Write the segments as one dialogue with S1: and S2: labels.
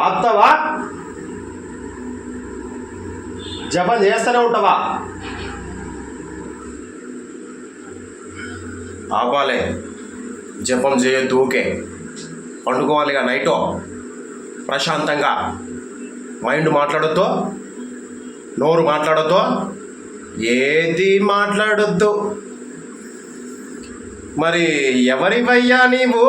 S1: ఆపుతావా? జపం చేస్తూనే ఉంటావా? ఆపాలి. జపం చేయొద్దు, ఊకే పండుకోవాలిగా. నైటో ప్రశాంతంగా మైండ్ మాట్లాడొద్దు, నోరు మాట్లాడొద్దు, ఏది మాట్లాడొద్దు. మరి ఎవరివయ్యా నీవు?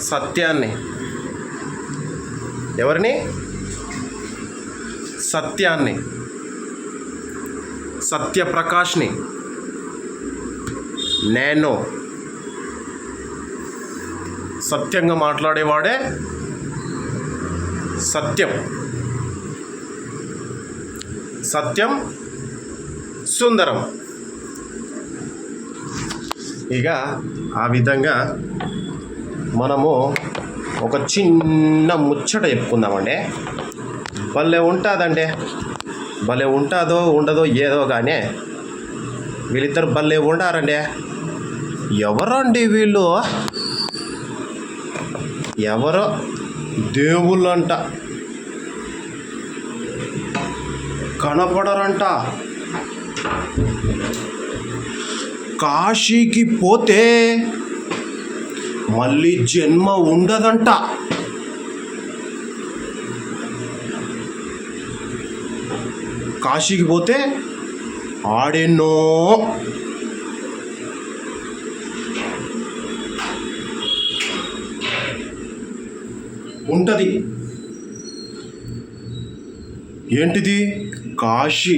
S1: సత్యాన్ని. ఎవరిని? సత్యాన్ని, సత్యప్రకాష్ని. నేను సత్యంగా మాట్లాడేవాడే సత్యం. సత్యం సుందరం. ఇక ఆ విధంగా మనము ఒక చిన్న ముచ్చట చెప్పుకుందామండి. భలే ఉంటుందండి. భలే ఉంటుందో ఉండదో ఏదో కానీ వీళ్ళిద్దరు భలే ఉండారండి. ఎవరండి వీళ్ళు? ఎవరో దేవుళ్ళంట, కనపడరంట. కాశీకి పోతే మళ్ళీ జన్మ ఉండదంట. కాశీకి పోతే ఆడెన్నో ఉంటుంది. ఏంటిది? కాశీ.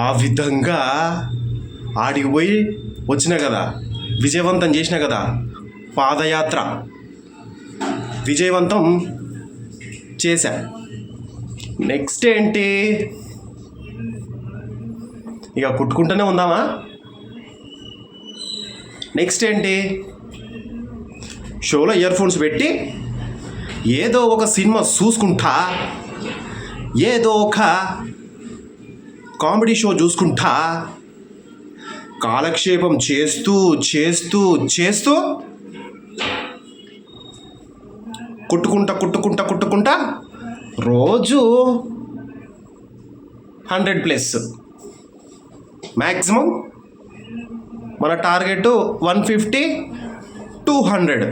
S1: ఆ విధంగా ఆడికి పోయి వచ్చిన కదా, విజయవంతం చేసిన కదా పాదయాత్ర. విజయవంతం చేశా. నెక్స్ట్ ఏంటి? ఇక కుట్టుకుంటూనే ఉందామా? నెక్స్ట్ ఏంటి? షోలో ఇయర్ ఫోన్స్ పెట్టి ఏదో ఒక సినిమా చూసుకుంటా, ఏదో ఒక కామెడీ షో చూసుకుంటా, కాలక్షేపం చేస్తూ చేస్తూ చేస్తూ కుట్టుకుంటా రోజు 100+ మ్యాక్సిమం. మన టార్గెట్ 150, 200.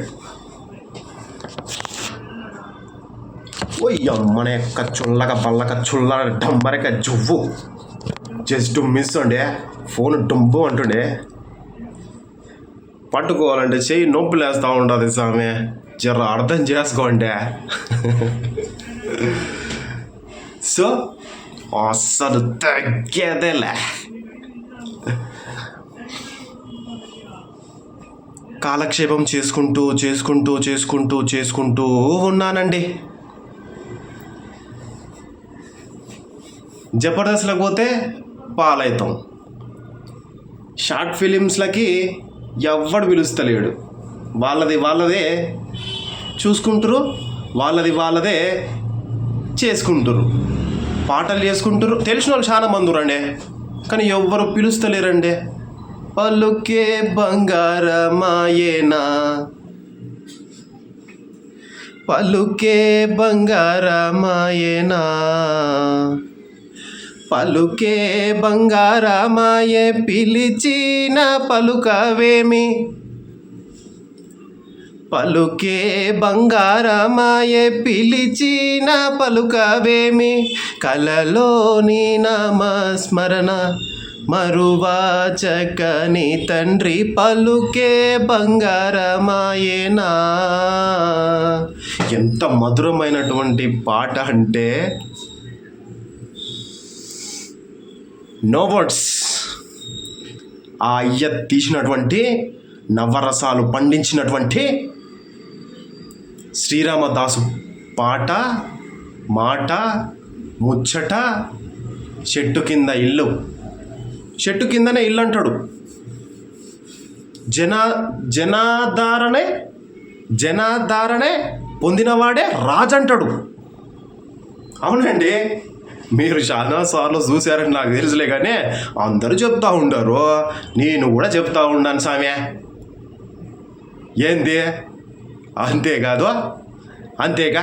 S1: ఓయ్యమ్మనే చుల్లగా బల్లక చుల్ల డంబరక జువ్వు. జస్ట్ మిస్ అండి. ఫోన్ డుంబు అంటుండే. పట్టుకోవాలంటే చెయ్యి నొప్పి లేస్తూ ఉంటుంది స్వామి. జర అర్థం చేసుకోండి. సో అస్సలు తగ్గేదేలే. కాలక్షేపం చేసుకుంటూ ఉన్నానండి. జబర్దస్త్లకు పోతే పాలవుతాం. షార్ట్ ఫిలిమ్స్లకి ఎవ్వడు పిలుస్తలేడు. వాళ్ళదే చూసుకుంటారు, వాళ్ళదే చేసుకుంటారు, పాటలు చేసుకుంటారు. తెలిసిన వాళ్ళు చాలా మంది రండి, కానీ ఎవ్వరు పిలుస్తలేరండి. పలుకే బంగారమాయేనా, పలుకే బంగారమాయేనా, పలుకే బంగారమాయే పిలిచిన పలుకవేమి, పలుకే బంగారమాయే పిలిచిన పలుకవేమి, కలలోని నామస్మరణ మరువాచకని తండ్రి పలుకే బంగారమాయేనా. ఎంత మధురమైనటువంటి పాట అంటే నో వర్డ్స్. ఆ అయ్య తీసినటువంటి నవరసాలు పండించినటువంటి శ్రీరామదాసు పాట, మాట, ముచ్చట. చెట్టు కింద ఇల్లు, చెట్టు కిందనే ఇల్లు అంటాడు. జనాధారణే పొందినవాడే రాజు అంటాడు. అవునండి, మీరు చాలా సార్లు చూశారని నాకు తెలుసులే, కానీ అందరూ చెప్తా ఉంటారు, నేను కూడా చెప్తా ఉన్నాను సామె. ఏంది అంతేకాదు? అంతేగా,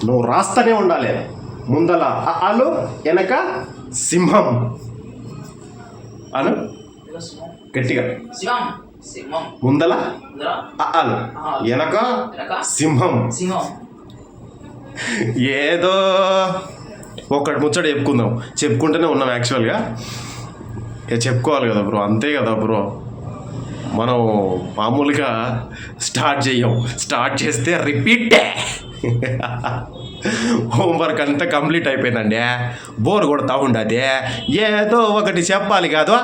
S1: నువ్వు రాస్తూనే ఉండాలి. ముందల అలు, వెనక సింహం అను గట్టిగా. ముందల అలు, వెనక సింహం. ఏదో ఒకటి ముచ్చట చెప్పుకుంటూనే ఉన్నాం. యాక్చువల్గా చెప్పుకోవాలి కదా బ్రో, అంతే కదా బ్రో. మనం మామూలుగా స్టార్ట్ చేస్తే రిపీటే. హోంవర్క్ అంతా కంప్లీట్ అయిపోయిందండి, బోర్ కొడతా ఉండదు, ఏదో ఒకటి చెప్పాలి కాదు,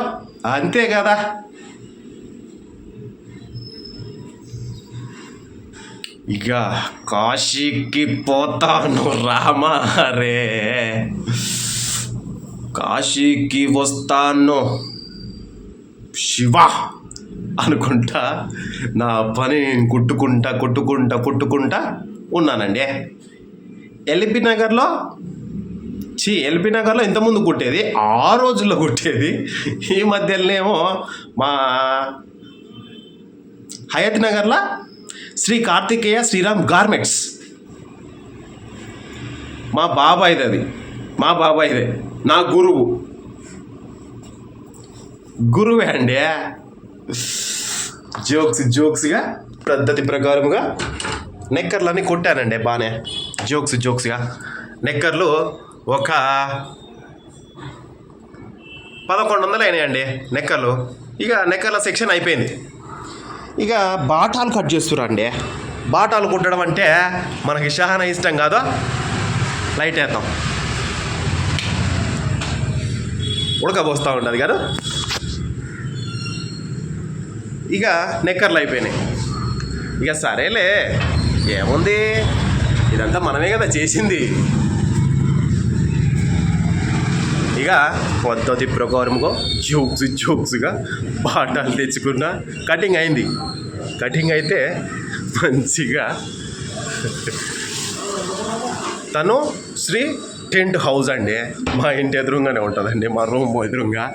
S1: అంతే కదా. ఇక కాశీకి పోతాను రామా రే, కాశీకి వస్తాను శివ అనుకుంటా నా పని కొట్టుకుంటా ఉన్నానండి. ఎల్బీ నగర్లో ఇంతకుముందు కుట్టేది, ఆ రోజుల్లో కుట్టేది. ఈ మధ్యలోనేమో మా హయత్ నగర్లో శ్రీ కార్తికేయ శ్రీరామ్ గార్మెంట్స్, మా బాబాయిదే, నా గురువే అండి. జోక్స్గా పద్ధతి ప్రకారముగా నెక్కర్లన్నీ కొట్టానండి బాగానే. జోక్స్గా నెక్కర్లు ఒక 1100 అయినాయండి నెక్కర్లు. ఇక నెక్కర్ల సెక్షన్ అయిపోయింది. ఇక బాటాలు కట్ చేస్తురండి. బాటాలు కుట్టడం అంటే మనకి చాలా ఇష్టం కాదు. లైట్ వేద్దాం, ఉడకబోస్తూ ఉంటుంది కదా. ఇక నెక్కర్లు అయిపోయినాయి. ఇక సరేలే, ఏముంది, ఇదంతా మనమే కదా చేసింది. ఇక పద్ధతి ప్రకారముగా జోక్స్గా బాటాలు తెచ్చుకున్న కటింగ్ అయింది. కటింగ్ అయితే మంచిగా తను శ్రీ టెంట్ హౌస్ అండి, మా ఇంటి ఎదురుగానే ఉంటుందండి, మా రూమ్ ఎదురుగా.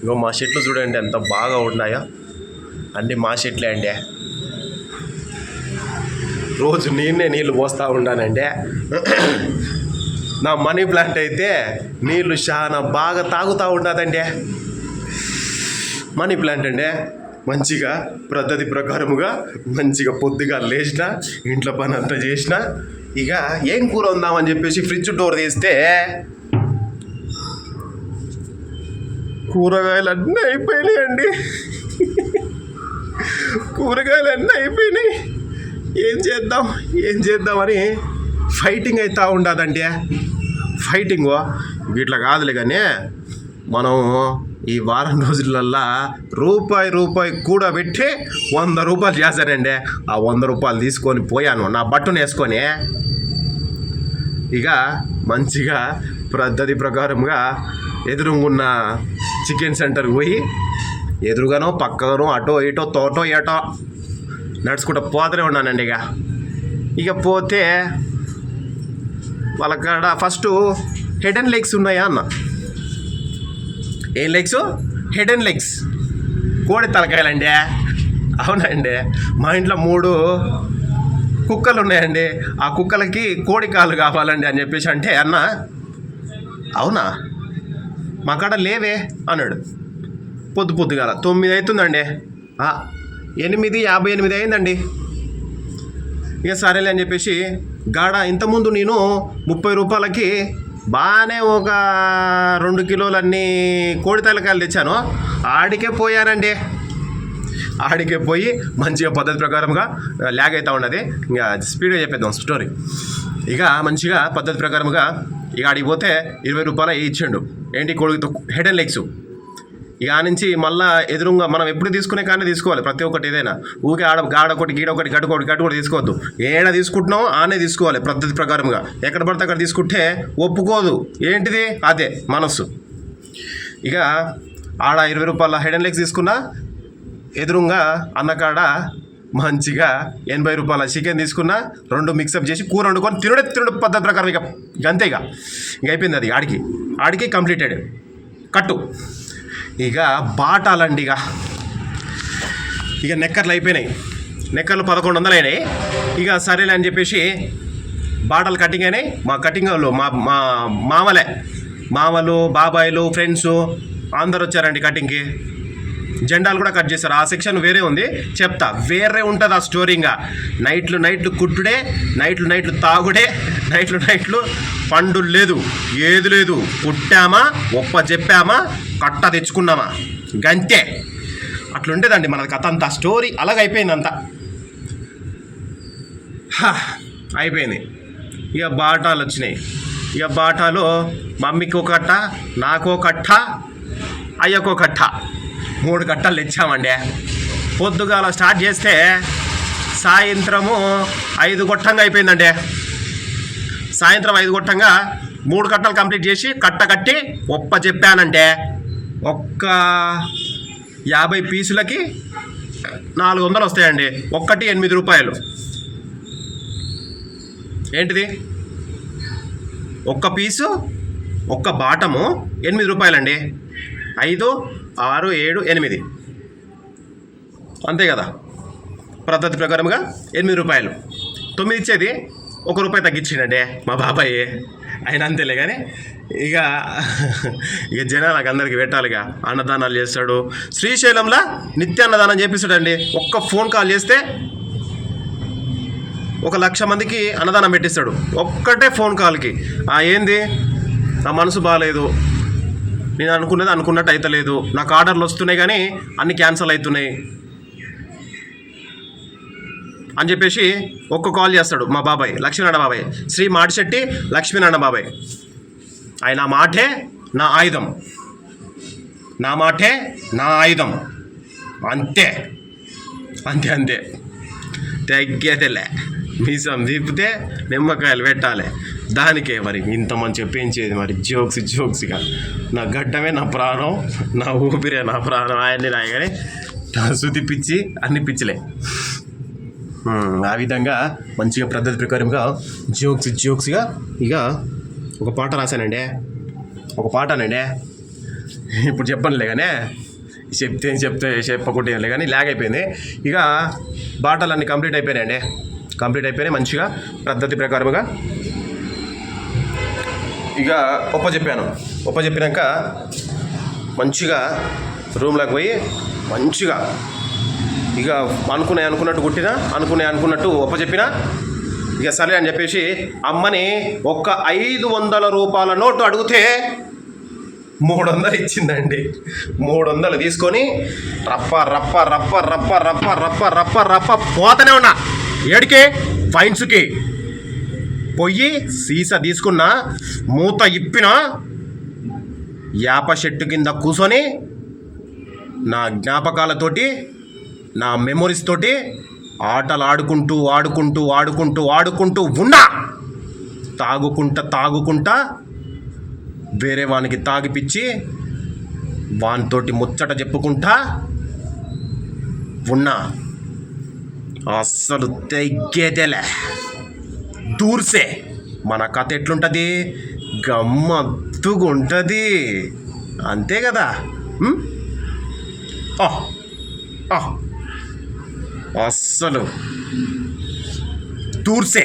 S1: ఇంకో మా చెట్లు చూడండి ఎంత బాగా ఉన్నాయో, అన్నీ మా చెట్లే అండి. రోజు నేనే నీళ్ళు పోస్తూ ఉంటానండి. నా మనీ ప్లాంట్ అయితే నీళ్ళు చాలా బాగా తాగుతూ ఉంటుందండి. మనీ ప్లాంట్ అండి, మంచిగా పద్ధతి ప్రకారముగా మంచిగా పొద్దుగా లేచిన, ఇంట్లో పని అంతా చేసిన. ఇక ఏం కూర ఉందామని చెప్పేసి ఫ్రిడ్జ్ డోర్ తీస్తే కూరగాయలన్నీ అయిపోయినాయండి. ఏం చేద్దామని ఫైటింగ్ అవుతూ ఉండదండి. వీటిలో కాదులే, కానీ మనం ఈ వారం రోజులల్లా రూపాయి కూడబెట్టి 100 రూపాయలు చేశానండి. ఆ 100 రూపాయలు తీసుకొని పోయాను నా బట్టను వేసుకొని. ఇక మంచిగా పద్ధతి ప్రకారంగా ఎదురుగున్న చికెన్ సెంటర్కి పోయి, ఎదురుగానో పక్కగానో అటో ఇటో తోటో ఏటో నడుచుకుంటూ పోతూనే ఉన్నానండి. ఇక పోతే వాళ్ళకాడ ఫస్ట్ హెడ్ అండ్ లెగ్స్ ఉన్నాయా అన్న. ఏం లెగ్స్? హెడ్ అండ్ లెగ్స్, కోడి తలకాయలండి. అవునండి, మా ఇంట్లో 3 కుక్కలు ఉన్నాయండి. ఆ కుక్కలకి కోడి కాళ్ళు కావాలండి అని చెప్పేసి అంటే, అన్న అవునా, మా కాడ లేవే అన్నాడు. పొద్దుగాల 9 అవుతుందండి, 8:58 అయిందండి. ఇక సరేలే అని చెప్పేసి గాడ ఇంతకుముందు నేను 30 రూపాయలకి బాగానే ఒక 2 కిలోలన్నీ కోడి తలకాయలు తెచ్చాను. ఆడికే పోయానండి. ఆడికే పోయి మంచిగా పద్ధతి ప్రకారంగా ల్యాగ్ అవుతూ ఉన్నది. ఇంకా స్పీడ్గా చెప్పేద్దాం స్టోరీ. ఇక మంచిగా పద్ధతి ప్రకారంగా ఇక ఆడికి పోతే 20 రూపాయలు ఇచ్చిండు. ఏంటి? కోడితో హెడ్ అండ్ లెగ్స్. ఇక ఆ నుంచి మళ్ళీ ఎదురుగా మనం ఎప్పుడు తీసుకునే కానీ తీసుకోవాలి ప్రతి ఒక్కటి. ఏదైనా ఊకే గాడొకటి గీడొకటి గడ్డు తీసుకోవద్దు. ఏడా తీసుకుంటున్నామో ఆనే తీసుకోవాలి పద్ధతి ప్రకారంగా. ఎక్కడ పడితే అక్కడ తీసుకుంటే ఒప్పుకోదు. ఏంటిది? అదే మనస్సు. ఇక ఆడ 20 రూపాయల హెడ్ అండ్ లెగ్స్ తీసుకున్నా. ఎదురుగా అన్నకాడ మంచిగా 80 రూపాయల చికెన్ తీసుకున్నా, 2 మిక్సప్ చేసి కూర వండుకొని తినుడు పద్ధతి ప్రకారం ఇక అంతే. ఇక అయిపోయింది అది. ఆడికి కంప్లీటెడ్ కట్టు. ఇక బాటాలండి. ఇక నెక్కర్లు అయిపోయినాయి. నెక్కర్లు 1100 అయినాయి. ఇక సరేలే అని చెప్పేసి బాటలు కటింగ్ అయినాయి. మా కటింగ్ వాళ్ళు మా మామలు బాబాయిలు ఫ్రెండ్స్ అందరు వచ్చారండి కటింగ్కి. జెండాలు కూడా కట్ చేశారు. ఆ సెక్షన్ వేరే ఉంది, చెప్తా. వేరే ఉంటుంది ఆ స్టోరీగా. నైట్లు కుట్టుడే, నైట్లు తాగుడే, నైట్లు పండులు లేదు, ఏది లేదు. పుట్టామా, చెప్పామా, కట్ట తెచ్చుకున్నామా, గంతే. అట్లుండేదండి మన కథ అంతా. స్టోరీ అలాగైపోయింది అంతా. అయిపోయింది. ఇక బాటాలు వచ్చినాయి. ఇక బాటాలు మమ్మీకో కట్ట, నాకో కట్ట, అయ్యకో కట్ట, 3 కట్టలు తెచ్చామండి. పొద్దుగాల స్టార్ట్ చేస్తే సాయంత్రము 5 గొట్టంగా అయిపోయిందండి. సాయంత్రం 5 గొట్టంగా 3 కట్టలు కంప్లీట్ చేసి కట్ట కట్టి చెప్పానంటే ఒక్క 50 పీసులకి 400 వస్తాయండి. ఒక్కటి 8 రూపాయలు. ఏంటిది? ఒక్క పీసు, ఒక్క బాటము 8 రూపాయలండి. 5, 6, 7, 8 అంతే కదా. పద్ధతి ప్రకారంగా 8 రూపాయలు. 9 ఇచ్చేది 1 రూపాయి తగ్గించిండండి మా బాబాయ్. ఆయన అంతేలే. కానీ ఇక జనాలకు అందరికీ పెట్టాలిగా. అన్నదానాలు చేస్తాడు. శ్రీశైలంలో నిత్య అన్నదానం చేపిస్తాడండి. ఒక్క ఫోన్ కాల్ చేస్తే 1,00,000 మందికి అన్నదానం పెట్టిస్తాడు. ఒక్కటే ఫోన్ కాల్కి. ఏంది, నా మనసు బాగాలేదు, నేను అనుకున్నట్టు అవుతలేదు, నాకు ఆర్డర్లు వస్తున్నాయి కానీ అన్నీ క్యాన్సిల్ అవుతున్నాయి అని చెప్పేసి ఒక్క కాల్ చేస్తాడు మా బాబాయ్, లక్ష్మీనారాయణ బాబాయ్, శ్రీ మాడిశెట్టి లక్ష్మీనారాయణ బాబాయ్. ఆయన మాటే నా ఆయుధం, నా మాటే నా ఆయుధం. అంతే తగ్గేదిలే. మీసం తిప్పితే నిమ్మకాయలు పెట్టాలి. దానికే మరి ఇంత మంచి చెప్పించేది. మరి జోక్స్గా నా గడ్డమే నా ప్రాణం, నా ఊపిరే నా ప్రాణం. ఆయన్ని రాయగానే శృతి పిచ్చి, అన్ని పిచ్చిలే. ఆ విధంగా మంచిగా పద్ధతి ప్రకారంగా జోక్స్గా ఇక ఒక పాట రాశానండి. ఇప్పుడు చెప్పనులే కానీ, చెప్పకుంటే కానీ లాగ్ అయిపోయింది. ఇక బాటలన్నీ కంప్లీట్ అయిపోయినాయండి. మంచిగా పద్ధతి ప్రకారముగా ఇక చెప్పినాక మంచిగా రూమ్లోకి పోయి మంచిగా ఇక అనుకున్నట్టు కుట్టినా, అనుకున్నట్టు చెప్పినా. ఇక సరే అని చెప్పేసి అమ్మని ఒక్క 500 రూపాయల నోటు అడిగితే 300 ఇచ్చిందండి. 300 తీసుకొని రప్ప పోతనే ఉన్నా. ఏడికే? ఫైన్స్కి పొయ్యి సీసా తీసుకున్నా, మూత ఇప్పిన, యాప చెట్టు కింద కూర్చొని నా జ్ఞాపకాలతోటి, నా మెమొరీస్ తోటి ఆటలు ఆడుకుంటూ ఉన్నా. తాగుకుంటా వేరే వానికి తాగిపిచ్చి వానితోటి ముచ్చట చెప్పుకుంటా ఉన్నా. అస్సలు తెగ్గేదేలే. దూర్సే మన కథ ఎట్లుంటుంది? గమ్మత్తుగుంటుంది. అంతే కదా. అస్సలు దూర్సే.